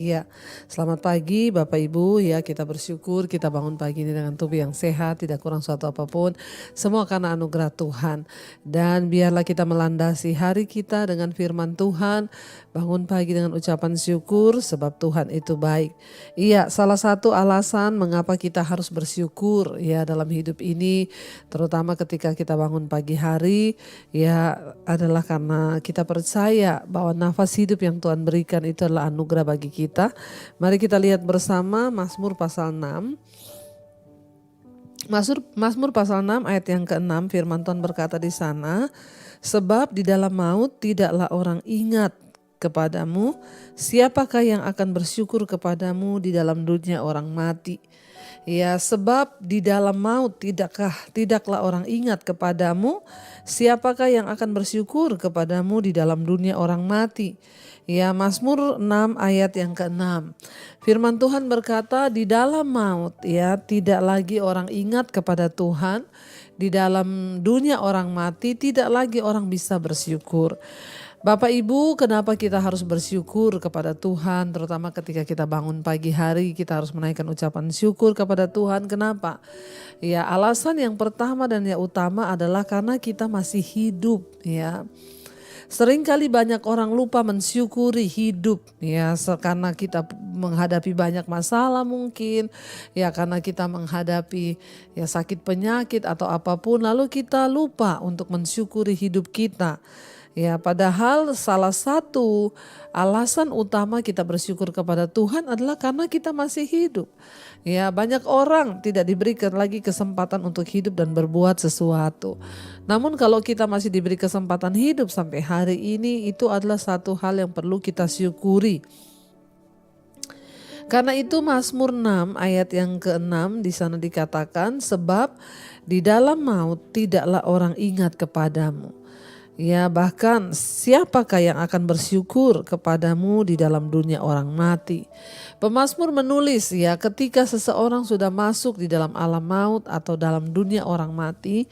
Iya, selamat pagi Bapak Ibu ya, kita bersyukur kita bangun pagi ini dengan tubuh yang sehat, tidak kurang suatu apapun, semua karena anugerah Tuhan. Dan biarlah kita melandasi hari kita dengan firman Tuhan, bangun pagi dengan ucapan syukur sebab Tuhan itu baik. Iya, salah satu alasan mengapa kita harus bersyukur ya dalam hidup ini, terutama ketika kita bangun pagi hari, ya adalah karena kita percaya bahwa nafas hidup yang Tuhan berikan itu adalah anugerah bagi kita. Mari kita lihat bersama Mazmur pasal 6. Mazmur pasal 6 ayat yang ke-6, firman Tuhan berkata di sana, sebab di dalam maut tidaklah orang ingat kepadamu, siapakah yang akan bersyukur kepadamu di dalam dunia orang mati. Ya, sebab di dalam maut tidaklah orang ingat kepadamu, siapakah yang akan bersyukur kepadamu di dalam dunia orang mati. Ya, Mazmur 6 ayat yang ke-6. Firman Tuhan berkata, di dalam maut ya tidak lagi orang ingat kepada Tuhan, di dalam dunia orang mati tidak lagi orang bisa bersyukur. Bapak Ibu, kenapa kita harus bersyukur kepada Tuhan, terutama ketika kita bangun pagi hari, kita harus menaikkan ucapan syukur kepada Tuhan. Kenapa? Ya, alasan yang pertama dan yang utama adalah karena kita masih hidup ya. Seringkali banyak orang lupa mensyukuri hidup ya, karena kita menghadapi banyak masalah mungkin ya, karena kita menghadapi ya sakit penyakit atau apapun, lalu kita lupa untuk mensyukuri hidup kita. Ya, padahal salah satu alasan utama kita bersyukur kepada Tuhan adalah karena kita masih hidup. Ya, banyak orang tidak diberikan lagi kesempatan untuk hidup dan berbuat sesuatu. Namun kalau kita masih diberi kesempatan hidup sampai hari ini, itu adalah satu hal yang perlu kita syukuri. Karena itu Mazmur 6 ayat yang ke-6 di sana dikatakan, sebab di dalam maut tidaklah orang ingat kepadamu. Ya, bahkan siapakah yang akan bersyukur kepadamu di dalam dunia orang mati. Pemazmur menulis ya, ketika seseorang sudah masuk di dalam alam maut atau dalam dunia orang mati,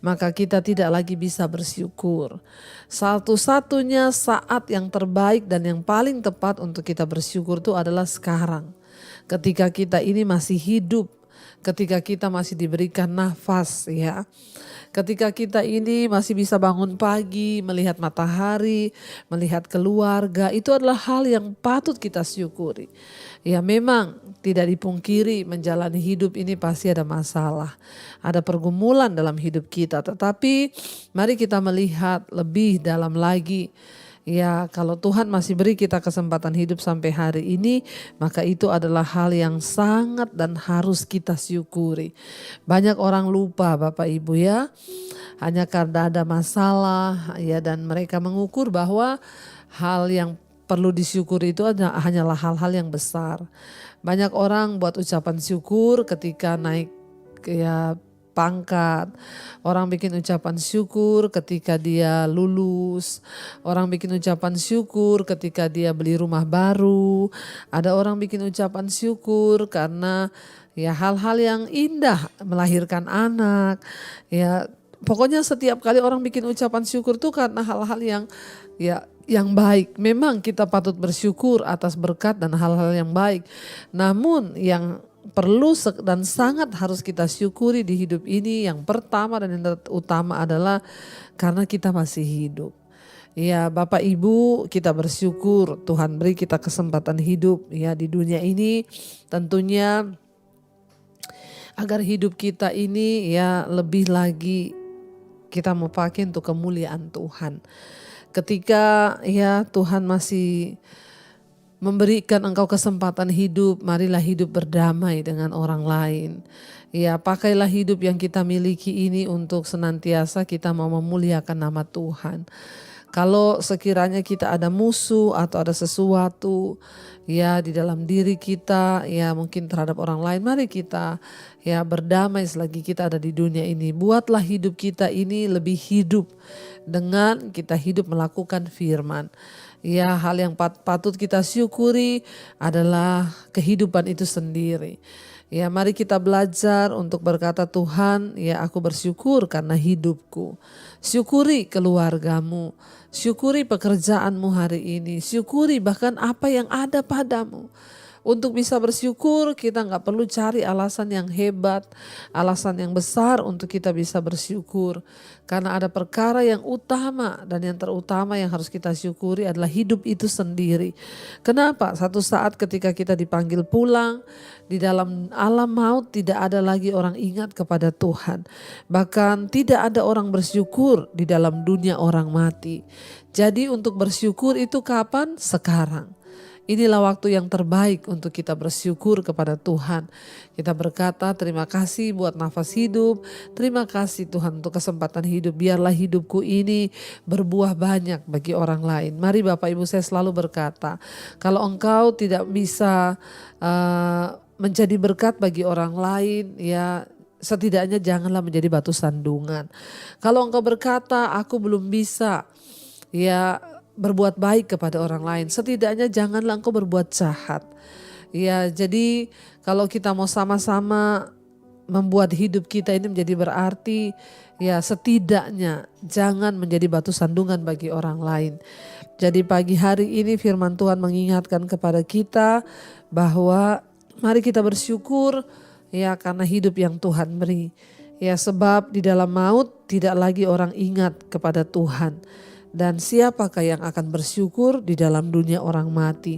maka kita tidak lagi bisa bersyukur. Satu-satunya saat yang terbaik dan yang paling tepat untuk kita bersyukur itu adalah sekarang. Ketika kita ini masih hidup, ketika kita masih diberikan nafas ya. Ketika kita ini masih bisa bangun pagi, melihat matahari, melihat keluarga, itu adalah hal yang patut kita syukuri. Ya, memang tidak dipungkiri menjalani hidup ini pasti ada masalah, ada pergumulan dalam hidup kita. Tetapi mari kita melihat lebih dalam lagi. Ya, kalau Tuhan masih beri kita kesempatan hidup sampai hari ini, maka itu adalah hal yang sangat dan harus kita syukuri. Banyak orang lupa Bapak Ibu ya, hanya karena ada masalah ya, dan mereka mengukur bahwa hal yang perlu disyukuri itu hanyalah hal-hal yang besar. Banyak orang buat ucapan syukur ketika naik ya pangkat, orang bikin ucapan syukur ketika dia lulus, orang bikin ucapan syukur ketika dia beli rumah baru, ada orang bikin ucapan syukur karena ya hal-hal yang indah, melahirkan anak, ya pokoknya setiap kali orang bikin ucapan syukur tuh karena hal-hal yang ya yang baik. Memang kita patut bersyukur atas berkat dan hal-hal yang baik. Namun yang perlu dan sangat harus kita syukuri di hidup ini, yang pertama dan yang utama adalah karena kita masih hidup. Ya Bapak Ibu, kita bersyukur Tuhan beri kita kesempatan hidup ya di dunia ini, tentunya agar hidup kita ini ya lebih lagi kita mau pakai untuk kemuliaan Tuhan. Ketika ya Tuhan masih memberikan engkau kesempatan hidup, marilah hidup berdamai dengan orang lain. Ya, pakailah hidup yang kita miliki ini untuk senantiasa kita mau memuliakan nama Tuhan. Kalau sekiranya kita ada musuh atau ada sesuatu ya di dalam diri kita ya mungkin terhadap orang lain, mari kita ya berdamai selagi kita ada di dunia ini. Buatlah hidup kita ini lebih hidup dengan kita hidup melakukan firman. Ya, hal yang patut kita syukuri adalah kehidupan itu sendiri. Ya, mari kita belajar untuk berkata, Tuhan, ya aku bersyukur karena hidupku. Syukuri keluargamu, syukuri pekerjaanmu hari ini, syukuri bahkan apa yang ada padamu. Untuk bisa bersyukur kita gak perlu cari alasan yang hebat, alasan yang besar untuk kita bisa bersyukur. Karena ada perkara yang utama dan yang terutama yang harus kita syukuri adalah hidup itu sendiri. Kenapa? Satu saat ketika kita dipanggil pulang, di dalam alam maut tidak ada lagi orang ingat kepada Tuhan. Bahkan tidak ada orang bersyukur di dalam dunia orang mati. Jadi untuk bersyukur itu kapan? Sekarang. Inilah waktu yang terbaik untuk kita bersyukur kepada Tuhan. Kita berkata terima kasih buat nafas hidup. Terima kasih Tuhan untuk kesempatan hidup. Biarlah hidupku ini berbuah banyak bagi orang lain. Mari Bapak Ibu, saya selalu berkata, kalau engkau tidak bisa menjadi berkat bagi orang lain, ya setidaknya janganlah menjadi batu sandungan. Kalau engkau berkata aku belum bisa, ya berbuat baik kepada orang lain, setidaknya janganlah engkau berbuat jahat. Ya, jadi kalau kita mau sama-sama membuat hidup kita ini menjadi berarti, ya setidaknya jangan menjadi batu sandungan bagi orang lain. Jadi pagi hari ini firman Tuhan mengingatkan kepada kita bahwa mari kita bersyukur ya karena hidup yang Tuhan beri. Ya, sebab di dalam maut tidak lagi orang ingat kepada Tuhan. Dan siapakah yang akan bersyukur di dalam dunia orang mati?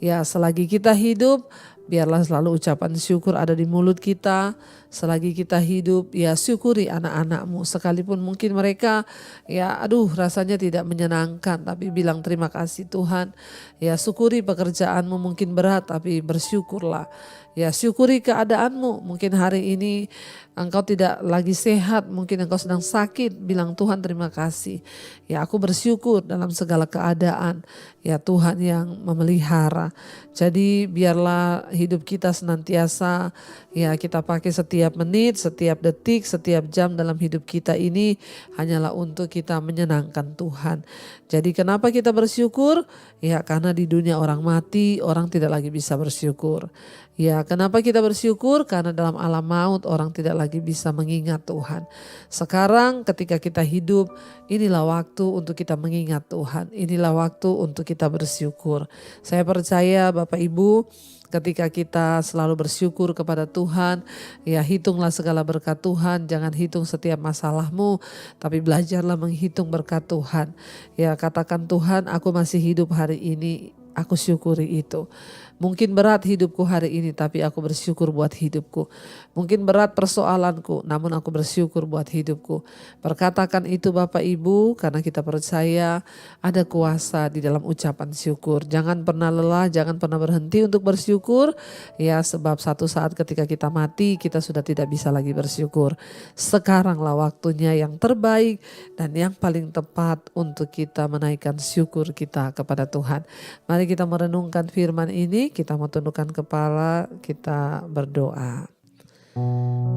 Ya, selagi kita hidup, biarlah selalu ucapan syukur ada di mulut kita. Selagi kita hidup, ya syukuri anak-anakmu. Sekalipun mungkin mereka, ya rasanya tidak menyenangkan. Tapi bilang terima kasih Tuhan. Ya, syukuri pekerjaanmu mungkin berat, tapi bersyukurlah. Ya, syukuri keadaanmu. Mungkin hari ini engkau tidak lagi sehat, mungkin engkau sedang sakit. Bilang Tuhan terima kasih. Ya, aku bersyukur dalam segala keadaan. Ya, Tuhan yang memelihara. Jadi biarlah hidup kita senantiasa, ya kita pakai setiap menit, setiap detik, setiap jam dalam hidup kita ini hanyalah untuk kita menyenangkan Tuhan. Jadi kenapa kita bersyukur? Ya karena di dunia orang mati, orang tidak lagi bisa bersyukur. Ya, kenapa kita bersyukur? Karena dalam alam maut orang tidak lagi bisa mengingat Tuhan. Sekarang ketika kita hidup, inilah waktu untuk kita mengingat Tuhan. Inilah waktu untuk kita bersyukur. Saya percaya Bapak Ibu, ketika kita selalu bersyukur kepada Tuhan, ya hitunglah segala berkat Tuhan. Jangan hitung setiap masalahmu, tapi belajarlah menghitung berkat Tuhan. Ya, katakan Tuhan, aku masih hidup hari ini. Aku syukuri itu. Mungkin berat hidupku hari ini, tapi aku bersyukur buat hidupku. Mungkin berat persoalanku, namun aku bersyukur buat hidupku. Perkatakan itu Bapak Ibu, karena kita percaya ada kuasa di dalam ucapan syukur. Jangan pernah lelah, jangan pernah berhenti untuk bersyukur. Ya, sebab satu saat ketika kita mati, kita sudah tidak bisa lagi bersyukur. Sekaranglah waktunya yang terbaik dan yang paling tepat untuk kita menaikkan syukur kita kepada Tuhan. Mari kita merenungkan firman ini, kita mau tundukkan kepala, kita berdoa.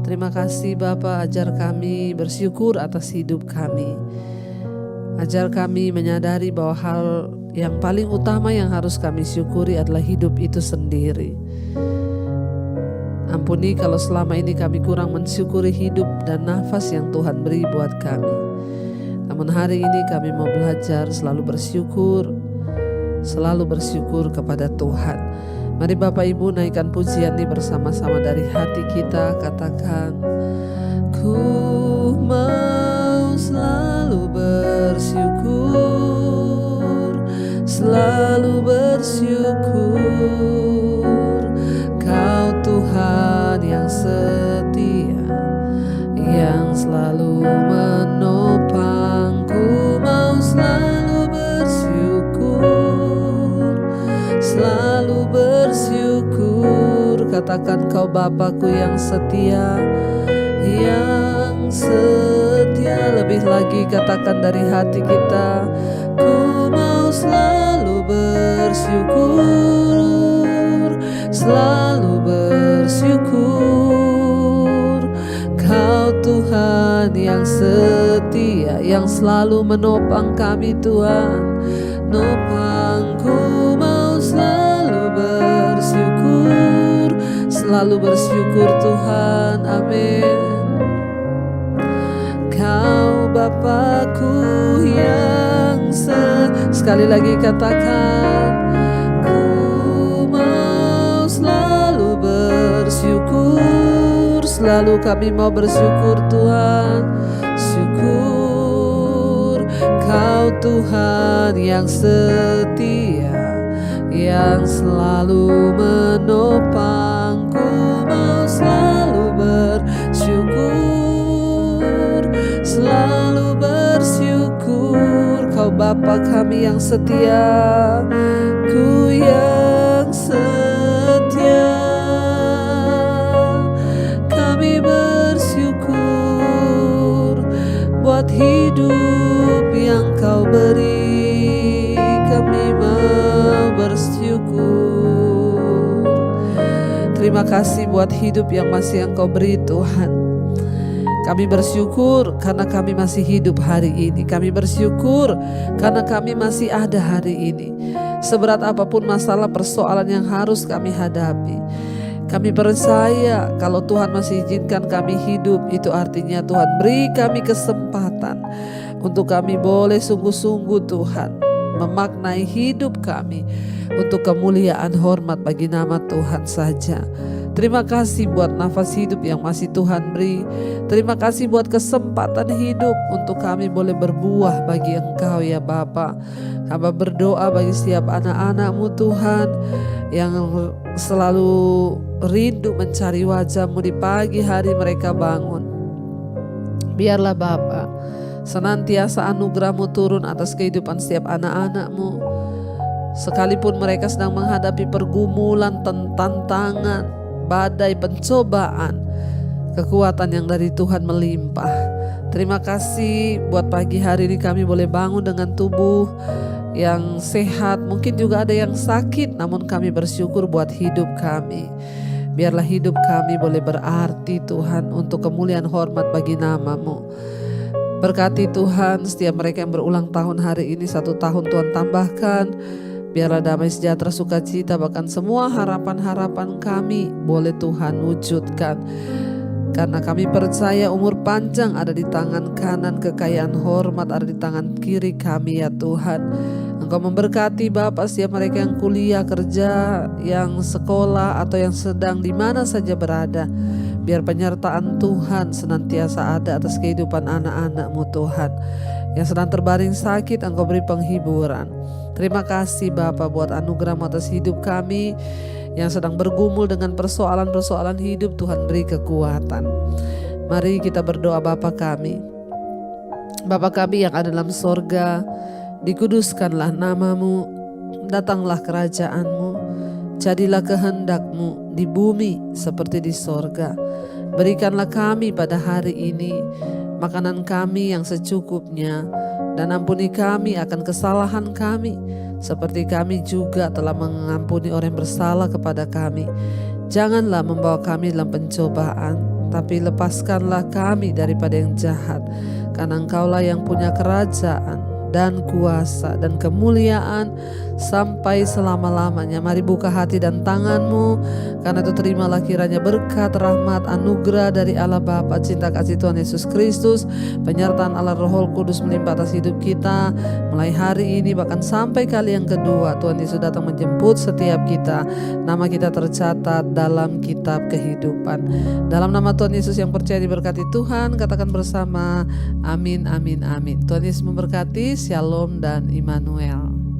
Terima kasih Bapa, ajar kami bersyukur atas hidup kami. Ajar kami menyadari bahwa hal yang paling utama yang harus kami syukuri adalah hidup itu sendiri. Ampuni kalau selama ini kami kurang mensyukuri hidup dan nafas yang Tuhan beri buat kami. Namun hari ini kami mau belajar selalu bersyukur kepada Tuhan. Mari Bapak Ibu naikkan pujian ini bersama-sama dari hati kita. Katakan, ku mau selalu bersyukur, selalu bersyukur. Kau Tuhan yang setia, yang selalu menopang. Ku mau selalu bersyukur, selalu bersyukur. Katakan, kau Bapakku yang setia, yang setia. Lebih lagi katakan dari hati kita, ku mau selalu bersyukur, selalu bersyukur. Kau Tuhan yang setia, yang selalu menopang kami Tuhan. Nopang, ku mau selalu bersyukur, selalu selalu bersyukur Tuhan. Amin. Kau Bapakku yang sekali lagi katakan, ku mau selalu bersyukur. Selalu kami mau bersyukur Tuhan. Syukur Kau Tuhan yang setia, yang selalu menopangku. Mau selalu bersyukur, selalu bersyukur. Kau Bapa kami yang setia, ku yang setia. Kami bersyukur buat hidup yang Kau beri. Kami mau bersyukur. Terima kasih buat hidup yang masih Engkau beri Tuhan. Kami bersyukur karena kami masih hidup hari ini. Kami bersyukur karena kami masih ada hari ini. Seberat apapun masalah persoalan yang harus kami hadapi, kami percaya kalau Tuhan masih izinkan kami hidup, itu artinya Tuhan beri kami kesempatan untuk kami boleh sungguh-sungguh Tuhan memaknai hidup kami untuk kemuliaan hormat bagi nama Tuhan saja. Terima kasih buat nafas hidup yang masih Tuhan beri. Terima kasih buat kesempatan hidup untuk kami boleh berbuah bagi Engkau ya Bapa. Hamba berdoa bagi setiap anak-anak-Mu Tuhan yang selalu rindu mencari wajah-Mu di pagi hari mereka bangun. Biarlah Bapa senantiasa anugerah-Mu turun atas kehidupan setiap anak-anak-Mu. Sekalipun mereka sedang menghadapi pergumulan, tantangan, badai, pencobaan, kekuatan yang dari Tuhan melimpah. Terima kasih buat pagi hari ini kami boleh bangun dengan tubuh yang sehat. Mungkin juga ada yang sakit, namun kami bersyukur buat hidup kami. Biarlah hidup kami boleh berarti Tuhan untuk kemuliaan hormat bagi nama-Mu. Berkati Tuhan setiap mereka yang berulang tahun hari ini, 1 tahun Tuhan tambahkan. Biarlah damai sejahtera, sukacita, bahkan semua harapan-harapan kami boleh Tuhan wujudkan. Karena kami percaya umur panjang ada di tangan kanan, kekayaan hormat ada di tangan kiri kami ya Tuhan. Engkau memberkati Bapa setiap mereka yang kuliah, kerja, yang sekolah atau yang sedang di mana saja berada. Biar penyertaan Tuhan senantiasa ada atas kehidupan anak-anak-Mu Tuhan. Yang sedang terbaring sakit Engkau beri penghiburan. Terima kasih Bapa buat anugerah-Mu atas hidup kami. Yang sedang bergumul dengan persoalan-persoalan hidup, Tuhan beri kekuatan. Mari kita berdoa. Bapa kami yang ada dalam sorga, dikuduskanlah nama-Mu, datanglah kerajaan-Mu, jadilah kehendak-Mu di bumi seperti di sorga. Berikanlah kami pada hari ini makanan kami yang secukupnya, dan ampuni kami akan kesalahan kami, seperti kami juga telah mengampuni orang yang bersalah kepada kami. Janganlah membawa kami dalam pencobaan, tapi lepaskanlah kami daripada yang jahat. Karena Engkaulah yang punya kerajaan dan kuasa dan kemuliaan sampai selama-lamanya. Mari buka hati dan tanganmu, karena itu terimalah kiranya berkat, rahmat, anugerah dari Allah Bapa, cinta kasih Tuhan Yesus Kristus, penyertaan Allah Roh Kudus melimpah atas hidup kita mulai hari ini bahkan sampai kali yang kedua Tuhan Yesus datang menjemput setiap kita. Nama kita tercatat dalam kitab kehidupan. Dalam nama Tuhan Yesus yang percaya diberkati Tuhan, katakan bersama amin, amin, amin. Tuhan Yesus memberkati. Shalom dan Immanuel.